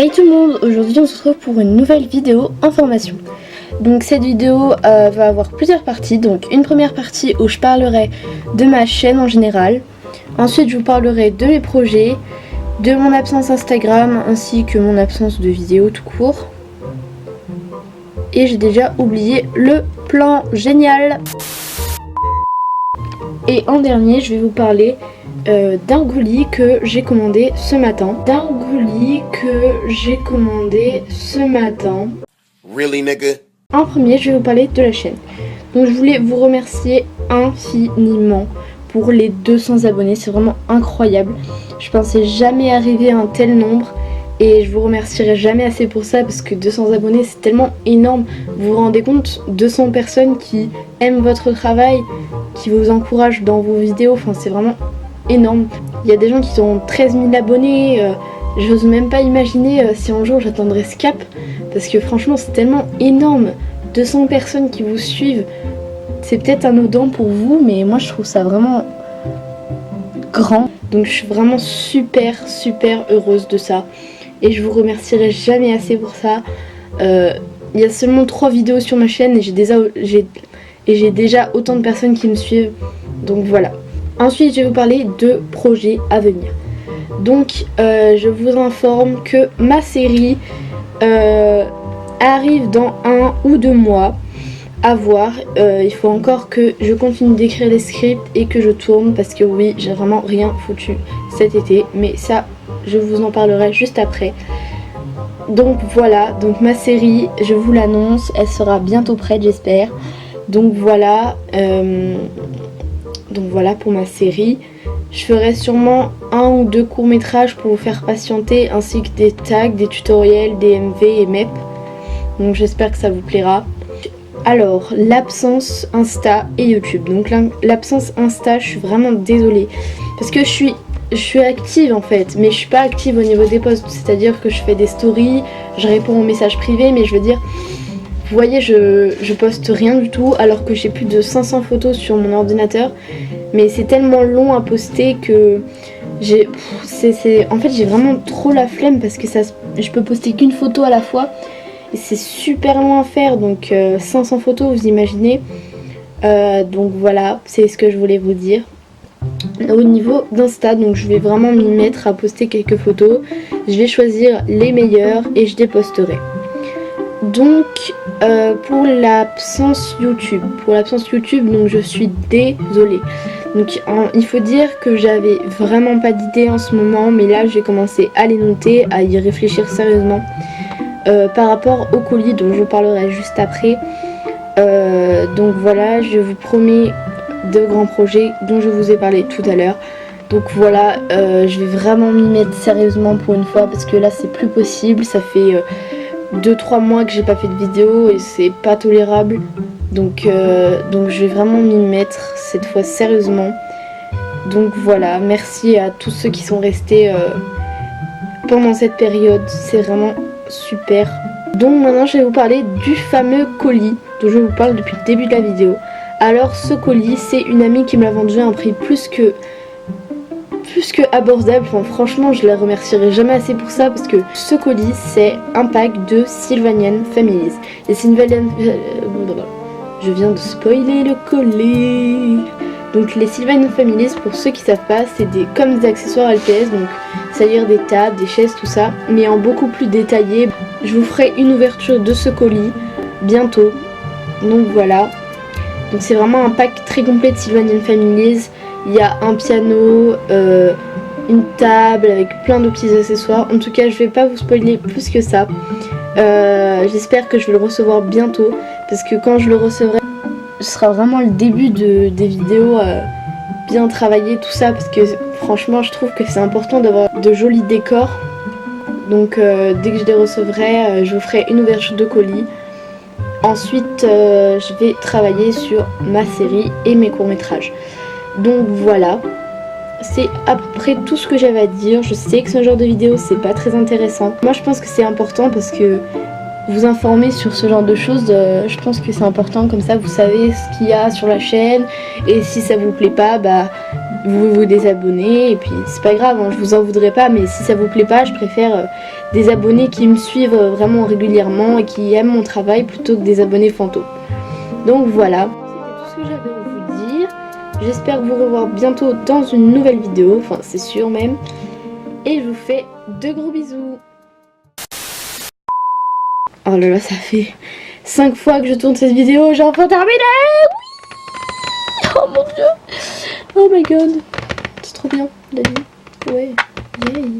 Hey tout le monde, aujourd'hui on se retrouve pour une nouvelle vidéo information. Donc cette vidéo va avoir plusieurs parties. Donc une première partie où je parlerai de ma chaîne en général. Ensuite je vous parlerai de mes projets, de mon absence Instagram ainsi que mon absence de vidéo tout court. Et j'ai déjà oublié le plan génial. Et en dernier je vais vous parler d'un colis que j'ai commandé ce matin. Really, nigga? En premier, je vais vous parler de la chaîne. Donc je voulais vous remercier infiniment pour les 200 abonnés, c'est vraiment incroyable. Je pensais jamais arriver à un tel nombre et je vous remercierai jamais assez pour ça parce que 200 abonnés c'est tellement énorme. Vous vous rendez compte, 200 personnes qui aiment votre travail, qui vous encouragent dans vos vidéos, enfin c'est vraiment énorme. Il y a des gens qui ont 13 000 abonnés, j'ose même pas imaginer si un jour j'atteindrai ce cap parce que franchement c'est tellement énorme. 200 personnes qui vous suivent, c'est peut-être anodin pour vous mais moi je trouve ça vraiment grand. Donc je suis vraiment super heureuse de ça et je vous remercierai jamais assez pour ça. Il y a seulement 3 vidéos sur ma chaîne et j'ai déjà autant de personnes qui me suivent, donc voilà. Ensuite, je vais vous parler de projets à venir. Donc, je vous informe que ma série arrive dans 1 ou 2 mois. À voir. Il faut encore que je continue d'écrire les scripts et que je tourne parce que oui, j'ai vraiment rien foutu cet été. Mais ça, je vous en parlerai juste après. Donc voilà, donc ma série, je vous l'annonce, elle sera bientôt prête, j'espère. Donc voilà. Donc voilà pour ma série. Je ferai sûrement 1 ou 2 courts-métrages pour vous faire patienter, ainsi que des tags, des tutoriels, des MV et MEP. Donc j'espère que ça vous plaira. Alors, l'absence Insta et YouTube. Donc l'absence Insta, je suis vraiment désolée. Parce que je suis active en fait, mais je suis pas active au niveau des posts. C'est-à-dire que je fais des stories, je réponds aux messages privés, mais je veux dire... Vous voyez, je poste rien du tout alors que j'ai plus de 500 photos sur mon ordinateur. Mais c'est tellement long à poster que en fait j'ai vraiment trop la flemme parce que je peux poster qu'une photo à la fois. Et c'est super long à faire, donc 500 photos vous imaginez. Donc voilà, c'est ce que je voulais vous dire. Au niveau d'Insta, donc je vais vraiment m'y mettre à poster quelques photos. Je vais choisir les meilleures et je les posterai. Donc pour l'absence YouTube, donc je suis désolée. Donc il faut dire que j'avais vraiment pas d'idée en ce moment, mais là j'ai commencé à les noter, à y réfléchir sérieusement par rapport au colis dont je parlerai juste après. Donc voilà, je vous promets de grands projets dont je vous ai parlé tout à l'heure. Donc voilà, je vais vraiment m'y mettre sérieusement pour une fois parce que là c'est plus possible, ça fait 2-3 mois que j'ai pas fait de vidéo et c'est pas tolérable. Donc je vais vraiment m'y mettre cette fois sérieusement. Donc voilà, merci à tous ceux qui sont restés pendant cette période, c'est vraiment super. Donc maintenant je vais vous parler du fameux colis dont je vous parle depuis le début de la vidéo. Alors ce colis, c'est une amie qui me l'a vendu à un prix plus que abordable. Enfin, franchement je la remercierai jamais assez pour ça parce que ce colis c'est un pack de Sylvanian Families. Les Sylvanian... je viens de spoiler le colis. Donc les Sylvanian Families, pour ceux qui savent pas, c'est comme des accessoires LPS, donc c'est-à-dire des tables, des chaises, tout ça, mais en beaucoup plus détaillé. Je vous ferai une ouverture de ce colis bientôt. Donc voilà. Donc c'est vraiment un pack très complet de Sylvanian Families. Il y a un piano, une table avec plein de petits accessoires. En tout cas, je vais pas vous spoiler plus que ça. J'espère que je vais le recevoir bientôt. Parce que quand je le recevrai, ce sera vraiment le début des vidéos bien travaillées, tout ça. Parce que franchement, je trouve que c'est important d'avoir de jolis décors. Donc dès que je les recevrai, je vous ferai une ouverture de colis. Ensuite, je vais travailler sur ma série et mes courts-métrages. Donc voilà, c'est à peu près tout ce que j'avais à dire. Je sais que ce genre de vidéo c'est pas très intéressant. Moi je pense que c'est important parce que vous informer sur ce genre de choses, je pense que c'est important, comme ça vous savez ce qu'il y a sur la chaîne. Et si ça vous plaît pas, bah vous vous désabonnez et puis c'est pas grave, hein, je vous en voudrais pas, mais si ça vous plaît pas, je préfère des abonnés qui me suivent vraiment régulièrement et qui aiment mon travail plutôt que des abonnés fantômes. Donc voilà, c'était tout ce que j'avais à vous dire. J'espère vous revoir bientôt dans une nouvelle vidéo, enfin c'est sûr même. Et je vous fais de gros bisous. Oh là là, ça fait 5 fois que je tourne cette vidéo, j'ai enfin terminé. Oui. Oh mon dieu. Oh my god. C'est trop bien, la vie. Ouais, yay.